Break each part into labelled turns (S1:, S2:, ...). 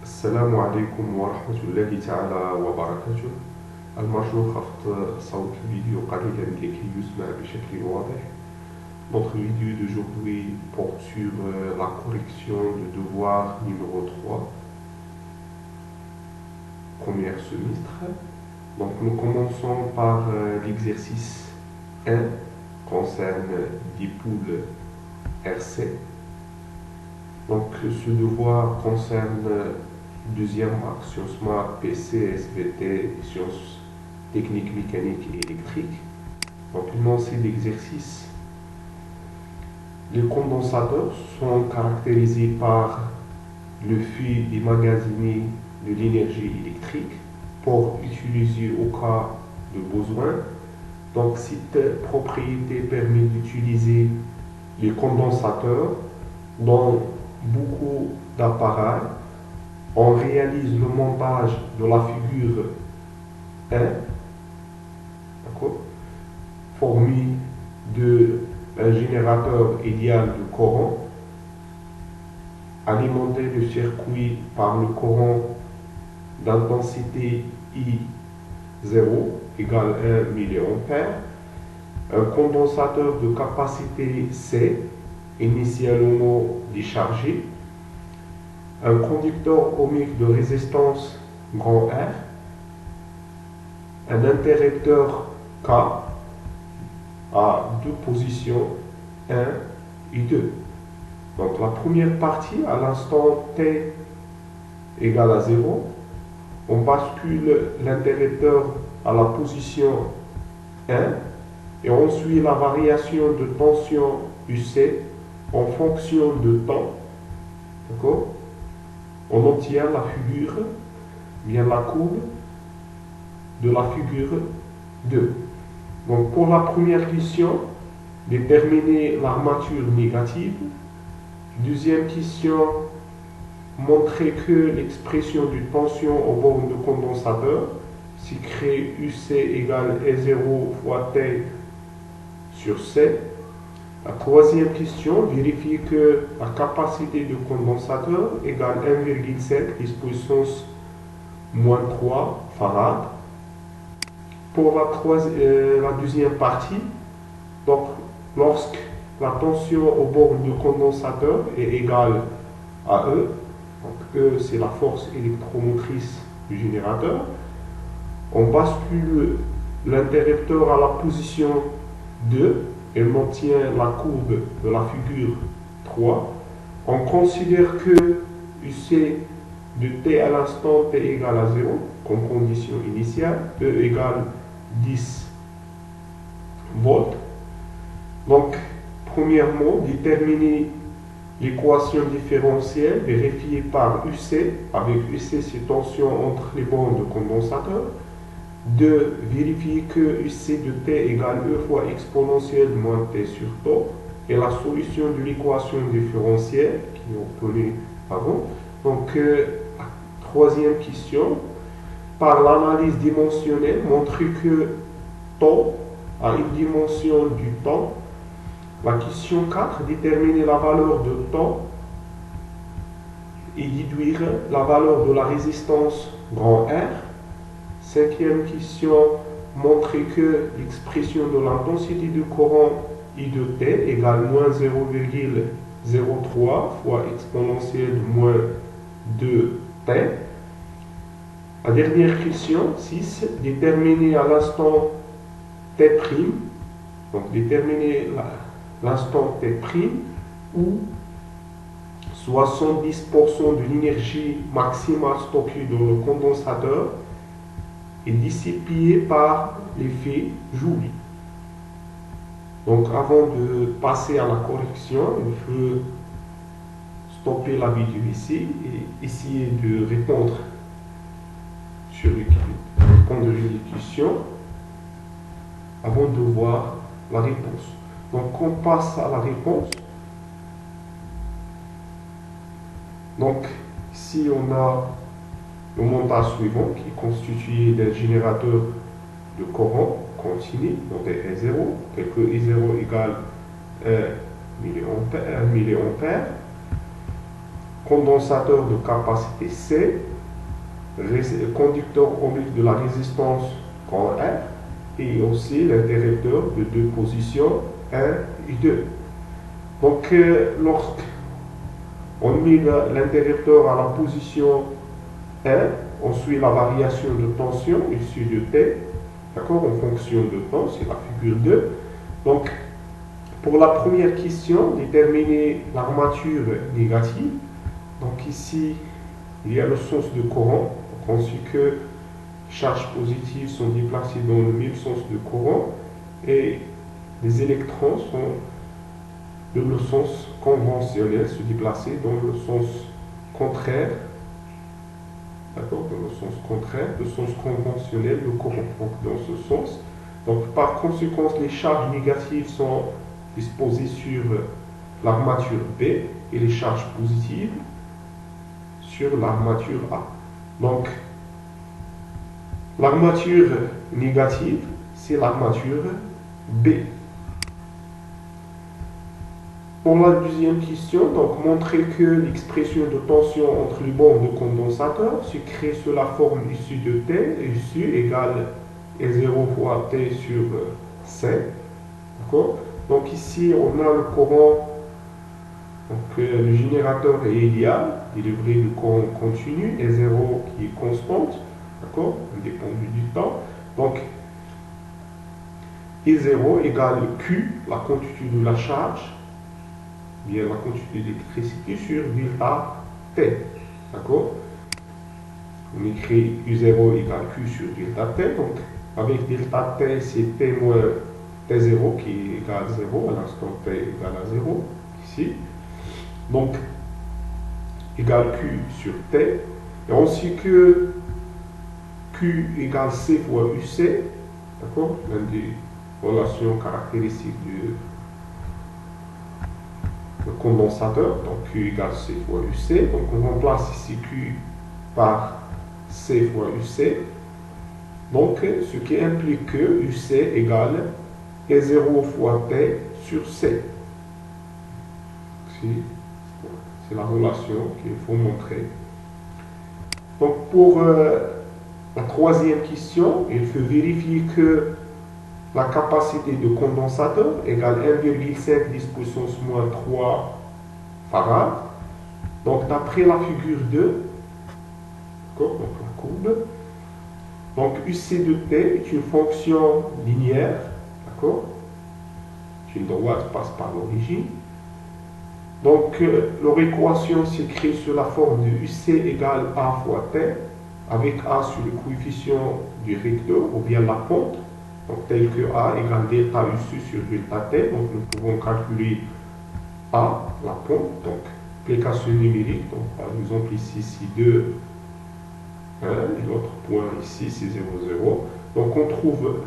S1: السلام عليكم ورحمة الله تعالى وبركاته. المرجو خفض صوت الفيديو قليلا لكي يسمع بشكل واضح. Notre vidéo d'aujourd'hui porte sur la correction de devoir numéro 3, premier semestre. Donc nous commençons par l'exercice 1, concerne dipôle RC. Donc ce devoir concerne deuxième marque, sciences maths, PC, SVT, sciences techniques mécaniques et électriques. Donc l'énoncé d'exercice. Les condensateurs sont caractérisés par le fait d'emmagasiner de l'énergie électrique pour utiliser au cas de besoin. Donc cette propriété permet d'utiliser les condensateurs dans beaucoup d'appareils. On réalise le montage de la figure 1, formé d'un générateur idéal de courant, alimenté de circuit par le courant d'intensité I0 égale 1 mA, un condensateur de capacité C initialement déchargé, un conducteur ohmique de résistance grand R, un interrupteur K à deux positions 1 et 2. Donc la première partie, à l'instant t égale à 0, on bascule l'interrupteur à la position 1 et on suit la variation de tension UC en fonction de temps. D'accord? On obtient la figure, bien la courbe de la figure 2. Donc pour la première question, déterminer l'armature négative. Deuxième question, montrer que l'expression de tension au bornes de condensateur s'écrit UC égale E0 fois T sur C. La troisième question, vérifier que la capacité du condensateur égale 1,5 10 puissance moins 3 farad. Pour la deuxième partie, donc lorsque la tension au bornes de condensateur est égale à E, donc E c'est la force électromotrice du générateur, on bascule l'interrupteur à la position 2 et maintient la courbe de la figure 3. On considère que UC de T à l'instant T égale à 0 comme condition initiale, E égale 10 volts. Donc, premièrement, déterminer l'équation différentielle vérifiée par UC. Avec UC, c'est tension entre les bornes de condensateur. 2. Vérifier que UC de T égale E fois exponentielle moins T sur tau. Et la solution de l'équation différentielle qui est obtenue avant. Donc, troisième question. Par l'analyse dimensionnelle, montrer que tau a une dimension du temps. La question 4, déterminer la valeur de tau et déduire la valeur de la résistance grand R. Cinquième question, montrer que l'expression de l'intensité du courant I de T égale moins 0,03 fois exponentielle moins 2T. La dernière question, 6, déterminer à l'instant T', donc déterminer l'instant T' où 70% de l'énergie maximale stockée dans le condensateur est dissipée par l'effet Joule. Donc avant de passer à la correction, il faut stopper la vidéo ici et essayer de répondre sur les questions avant de voir la réponse. Donc on passe à la réponse. Donc ici on a le montage suivant qui est constitué d'un générateur de courant continu, donc E0, tel que E0 égale 1 mA. condensateur de capacité C, conducteur ohmique de la résistance grand R, et aussi l'interrupteur de deux positions 1 et 2. Donc, lorsqu'on met l'interrupteur à la position 1, on suit la variation de tension issue de T, d'accord, en fonction de temps, c'est la figure 2. Donc, pour la première question, déterminer l'armature négative. Donc ici, il y a le sens de courant. Donc on sait que charges positives sont déplacées dans le même sens de courant et les électrons sont dans le sens conventionnel, se déplacer dans le sens contraire. D'accord, dans le sens contraire, le sens conventionnel du courant. Donc dans ce sens. Donc par conséquent, les charges négatives sont disposées sur l'armature B et les charges positives sur l'armature A. Donc l'armature négative, c'est l'armature B. Pour la deuxième question, donc montrer que l'expression de tension entre les bornes de condensateur se crée sous la forme issue de T, issue égale E0 fois T sur C. D'accord? Donc ici, on a le courant, donc le générateur est idéal, délivré du courant continu, E0 qui est constante, d'accord, indépendant du temps. Donc E0 égale Q, la quantité de la charge, bien la quantité d'électricité sur delta T, d'accord. On écrit U0 égale Q sur delta T, donc avec delta T, c'est T moins T0 qui est égal à 0, à l'instant T égale à 0, ici. Donc, égale Q sur T. Et on sait que Q égale C fois UC, d'accord, l'une des relations caractéristiques du condensateur. Donc, Q égale C fois UC. Donc, on remplace ici Q par C fois UC. Donc, ce qui implique que UC égale E0 fois T sur C. C'est la relation qu'il faut montrer. Donc, pour la troisième question, il faut vérifier que la capacité de condensateur égale 1,5 10 puissance moins 3 farad. Donc, d'après la figure 2, donc la courbe, donc UC de T est une fonction linéaire, d'accord? Une droite passe par l'origine. Donc, leur équation s'écrit sous la forme de UC égale A fois T, avec A sur le coefficient du recteur, ou bien la pente, donc tel que A égale delta UC sur delta T. Donc, nous pouvons calculer A, la pente, donc application numérique. Donc, par exemple, ici, c'est 2, 1, et l'autre point ici, c'est 0, 0. Donc, on trouve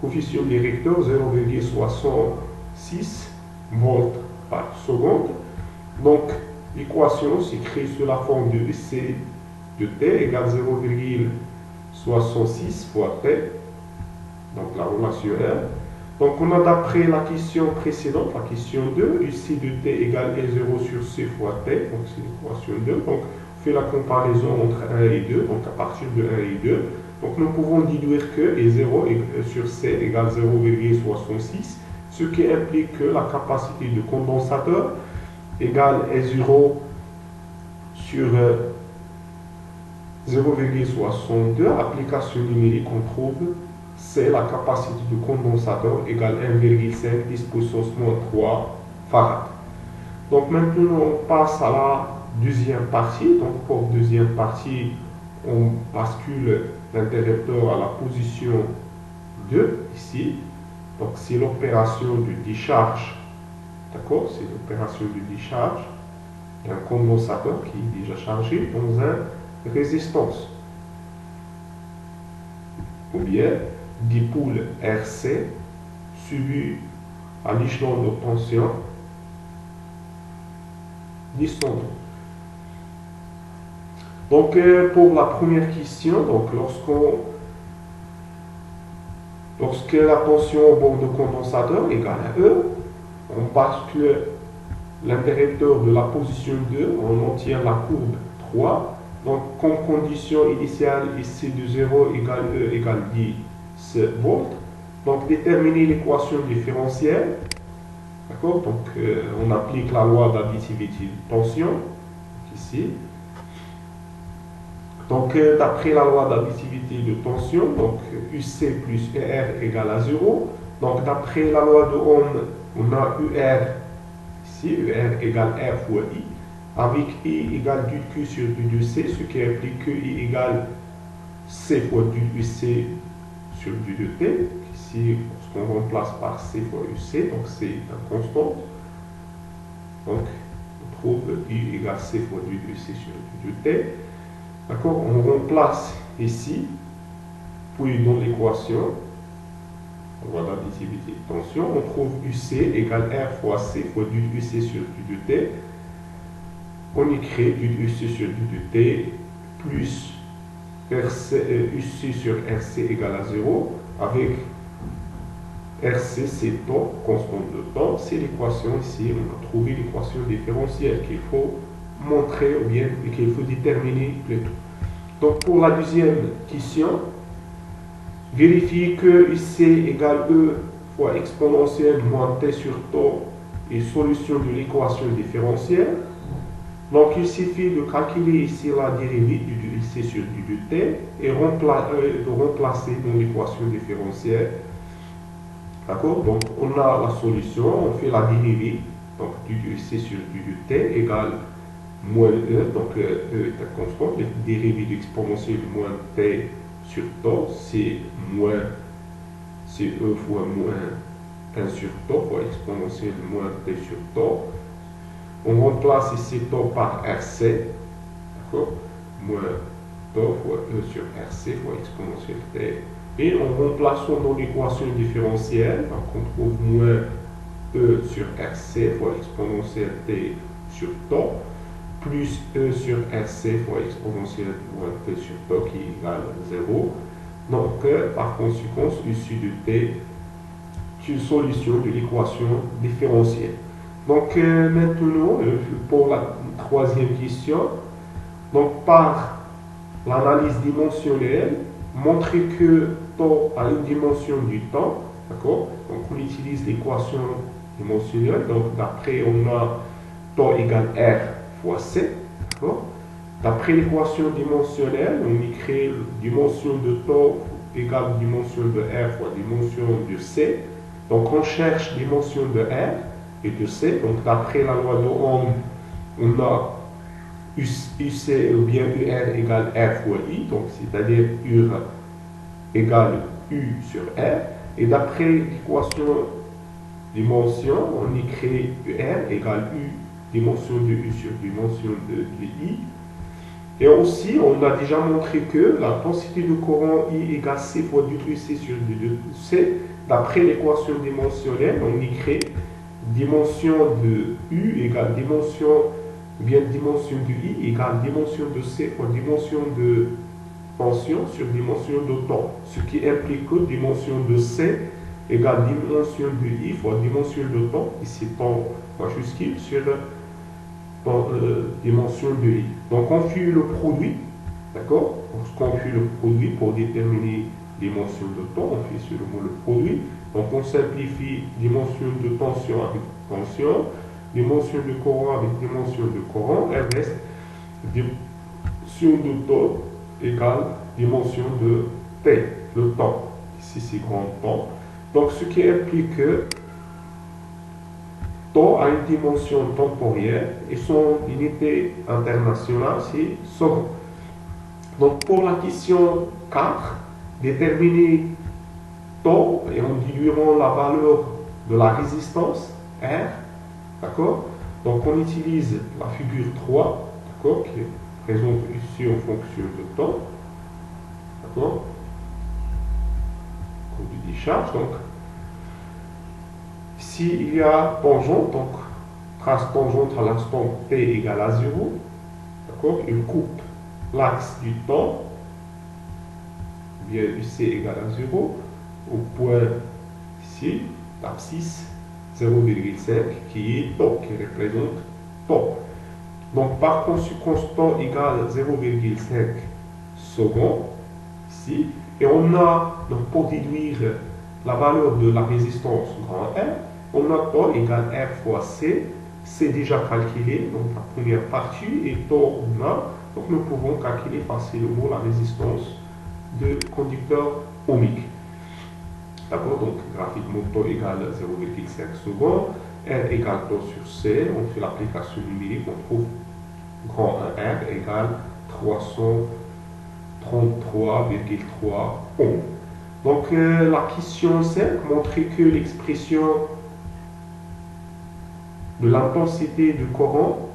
S1: coefficient du recteur 0,66 volts par seconde. Donc, l'équation s'écrit sous la forme de UC de T égale 0,66 fois T. Donc, la relation 1. Donc, on a d'après la question précédente, la question 2, UC de T égale E0 sur C fois T. Donc, c'est l'équation 2. Donc, on fait la comparaison entre 1 et 2. Donc, à partir de 1 et 2. Donc, nous pouvons déduire que E0 sur C égale 0,66. Ce qui implique que la capacité de condensateur égale E0 sur 0,62. Application numérique, on trouve c'est la capacité du condensateur égale 1,5 10 puissance moins 3 farad. Donc maintenant on passe à la deuxième partie. Donc pour deuxième partie, on bascule l'interrupteur à la position 2 ici. Donc c'est l'opération de décharge, d'accord, c'est l'opération de décharge d'un condensateur qui est déjà chargé dans une résistance. Ou bien des poules RC subies à l'échelon de tension descendant. Donc pour la première question, donc lorsque la tension au bord de condensateur égale à E, on bascule l'interrupteur de la position 2, on obtient la courbe 3. Donc, comme condition initiale, ici de 0 égale E égale 10 volts. Donc, déterminer l'équation différentielle. D'accord? Donc, on applique la loi d'additivité de tension, ici. Donc, d'après la loi d'additivité de tension, donc UC plus ER égale à 0. Donc, d'après la loi de Ohm, on a UR, ici, UR égale R fois I, avec I égale du Q sur du 2C, ce qui implique que I égale C fois du UC sur du 2T. Ici, on remplace par C fois UC, donc c'est une constante. Donc, on trouve I égale C fois du 2C sur du 2T. D'accord? On remplace ici, puis dans l'équation, on voit l'additivité de tension, on trouve UC égale R fois C fois du UC sur du 2T. On écrit du UC sur du 2T plus UC sur RC égale à 0, avec RC, c'est temps, constante de temps. C'est l'équation ici, on a trouvé l'équation différentielle qu'il faut montrer ou bien qu'il faut déterminer plutôt. Donc pour la deuxième question, vérifier que IC égale E fois exponentielle moins T sur temps et solution de l'équation différentielle. Donc il suffit de calculer ici la dérivée du IC sur du 2T et de remplacer dans l'équation différentielle. D'accord? Donc on a la solution, on fait la dérivée donc, du IC sur du 2T égale moins E, donc E est une constante, la dérivée d'exponentielle moins T sur temps, c'est E fois moins 1 sur temps fois exponentielle moins T sur temps. On remplace ici temps par RC, d'accord? Moins temps fois E sur RC fois exponentielle T. Et en remplaçant dans l'équation différentielle, donc on trouve moins E sur RC fois exponentielle T sur temps, plus E sur RC fois exponentielle moins T sur temps qui égale 0. Donc, par conséquent, issu de T, c'est une solution de l'équation différentielle. Donc, maintenant, pour la troisième question, donc par l'analyse dimensionnelle, montrer que temps a une dimension du temps, d'accord? Donc, on utilise l'équation dimensionnelle. Donc, d'après, on a temps égale R fois C, d'accord? D'après l'équation dimensionnelle, on écrit dimension de temps égale dimension de R fois dimension de C. Donc, on cherche dimension de R et de C. Donc, d'après la loi de Ohm, on a UC ou bien UR égale R fois I, donc c'est-à-dire U égale U sur R. Et d'après l'équation dimension, on écrit UR égale U, dimension de U sur dimension de I. Et aussi, on a déjà montré que la densité de courant I égale C fois du UC sur du 2C. D'après l'équation dimensionnelle, on écrit dimension de U égale dimension de I égale dimension de C fois dimension de tension sur dimension de temps. Ce qui implique que dimension de C égale dimension de I fois dimension de temps, ici temps majuscule, sur dimension de I. Donc on fait le produit, d'accord? Lorsqu'on fait le produit pour déterminer dimension de temps, on fait seulement le produit. Donc on simplifie dimension de tension avec tension, dimension de courant avec dimension de courant, elle reste dimension de temps égale dimension de T, le temps. Ici c'est grand temps. Donc ce qui implique que temps a une dimension temporelle et son unité internationale c'est seconde. Donc pour la question 4, déterminer temps et en diluant la valeur de la résistance R, d'accord? Donc on utilise la figure 3, d'accord, qui est présente ici en fonction de temps, d'accord? Courbe de décharge, donc s'il y a tangente, donc trace tangente à l'instant t égale à 0, d'accord, il coupe l'axe du temps, bien UC égale à 0, au point ici, l'abscisse, 0,5 qui est taux, qui représente taux. Donc par conséquent, taux égale 0,5 secondes ici. Et on a, donc pour déduire la valeur de la résistance grand R, on a taux égale R fois C. C'est déjà calculé, donc la première partie, et taux on a. Donc nous pouvons calculer facilement la résistance de conducteur ohmique. D'accord, donc graphiquement taux égale 0,5 secondes, R égale taux sur C, on fait l'application numérique, on trouve grand R égale 333,3 ohms. Donc la question 5 montrait que l'expression de l'intensité du courant,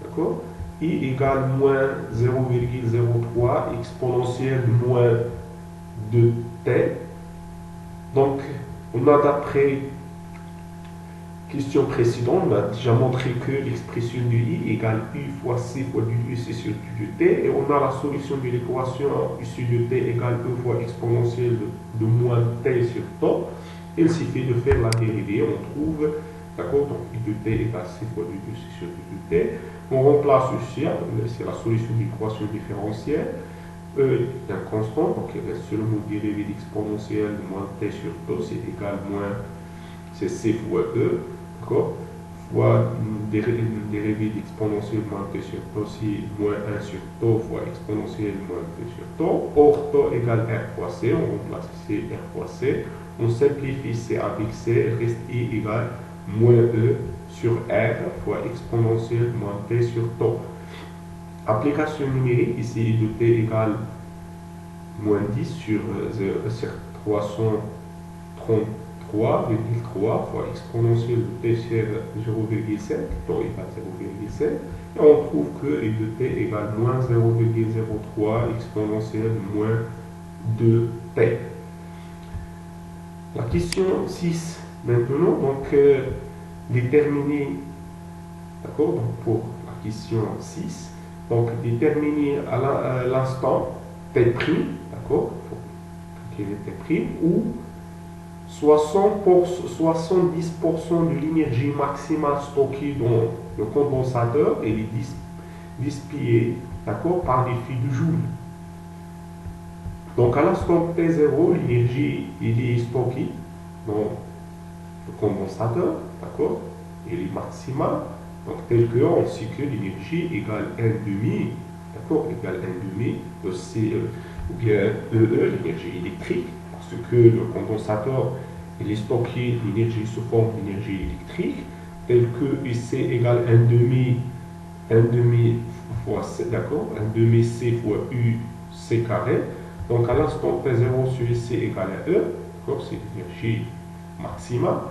S1: d'accord, I égale moins 0,03 exponentielle moins 2t. Donc, on a d'après question précédente, on a déjà montré que l'expression du I égale U fois C fois du UC sur du T, et on a la solution de l'équation issue de T égale E fois exponentielle de moins T sur taux. Il suffit de faire la dérivée, on trouve, d'accord, donc I de T égale C fois du UC sur du T. On remplace ici, c'est la solution de l'équation différentielle. E est un constant, donc il reste seulement dérivée d'exponentielle de moins t sur taux, c'est égal moins, c'est c fois E, d'accord, fois une dérivée d'exponentielle de moins t sur taux, c'est moins 1 sur taux fois exponentielle de moins t sur taux. Or, taux égale R fois C, on remplace C, R fois C, on simplifie C avec C, reste I égale moins E sur R fois exponentielle de moins t sur taux. Application numérique, ici I de t égale moins 10 sur 333,3 fois exponentielle de t sur 0,5, taux égale 0,5, et on trouve que I de t égale moins 0,03 exponentielle moins 2t. La question 6 maintenant, donc déterminer, d'accord, donc pour la question 6, donc déterminer à l'instant T', d'accord, il faut calculer T', où 70% de l'énergie maximale stockée dans le condensateur est dissipée, d'accord, par l'effet de Joule. Donc à l'instant T0, l'énergie est stockée dans le condensateur, d'accord, elle est maximale. Donc, tel que on sait que l'énergie égale 1,5, d'accord, égale 1,5 de C, ou bien EE, l'énergie électrique, parce que le condensateur, il est stocké l'énergie sous forme d'énergie électrique, tel que IC égale 1,5 fois C, d'accord, 1,5 C fois U C carré. Donc, à l'instant T0 sur IC égale à E, d'accord, c'est l'énergie maximale,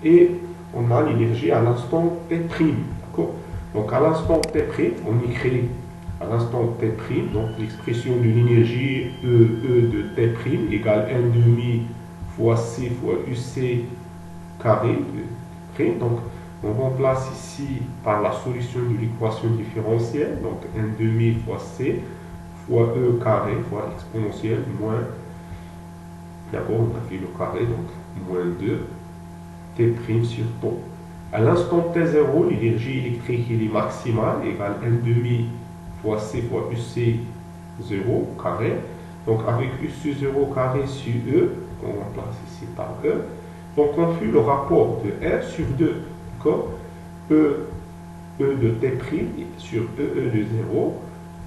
S1: et on a l'énergie à l'instant T'. Donc à l'instant T', on écrit à l'instant T', donc l'expression de l'énergie E de T' égale 1,5 fois C fois UC carré. Donc on remplace ici par la solution de l'équation différentielle, donc 1,5 fois C fois E carré fois exponentielle moins, d'abord on a fait le carré, donc moins 2 T' sur taux. À l'instant T0, l'énergie électrique est maximale, égale 1,5 fois C fois UC 0 carré. Donc avec UC0 carré sur E, on remplace ici par E. Donc on fait le rapport de R sur 2. D'accord, E de T' sur EE de 0.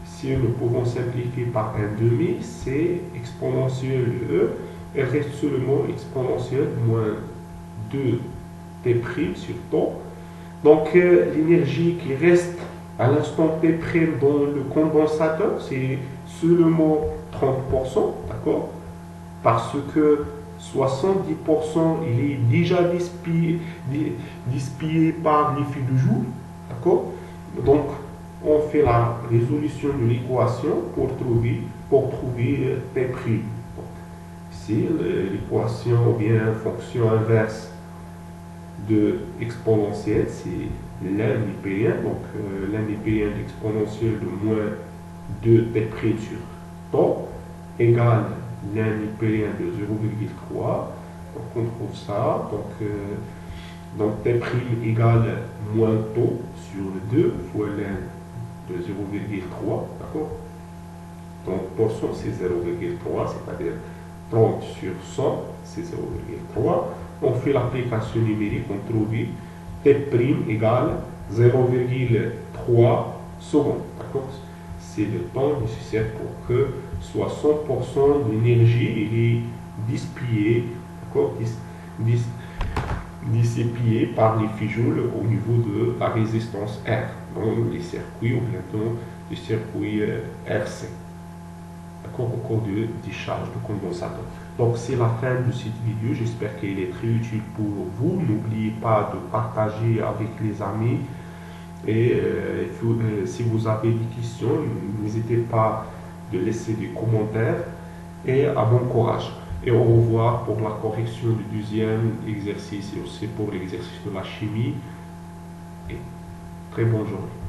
S1: Si nous pouvons simplifier par 1,5, c'est exponentielle de E. Elle reste seulement exponentielle moins 2 T' sur taux. Donc l'énergie qui reste à l'instant T' dans le condensateur, c'est seulement 30%, d'accord, parce que 70% il est déjà dissipé par l'effet de Joule, d'accord. Donc on fait la résolution de l'équation pour trouver T'. Ici l'équation ou bien fonction inverse de exponentielle, c'est l'un-hypérien, donc l'un-hypérien exponentielle de moins 2T' sur taux égale l'un-hypérien de 0,3. Donc on trouve ça, donc Donc T' égale moins taux sur le 2 fois ln de 0,3, d'accord? Donc portion c'est 0,3, c'est-à-dire 30 sur 100, c'est 0,3. On fait l'application numérique, on trouve T' égale 0,3 secondes, d'accord? C'est le temps nécessaire pour que 60% de l'énergie est dissipée, d'accord? Dissipée par les fijoules au niveau de la résistance R, dans les circuits ou bien dans les circuits RC, d'accord, au cours de décharge de condensateur. Donc c'est la fin de cette vidéo, j'espère qu'elle est très utile pour vous. N'oubliez pas de partager avec les amis et si vous avez des questions, n'hésitez pas de laisser des commentaires et à bon courage. Et au revoir pour la correction du deuxième exercice et aussi pour l'exercice de la chimie. Et très bonne journée.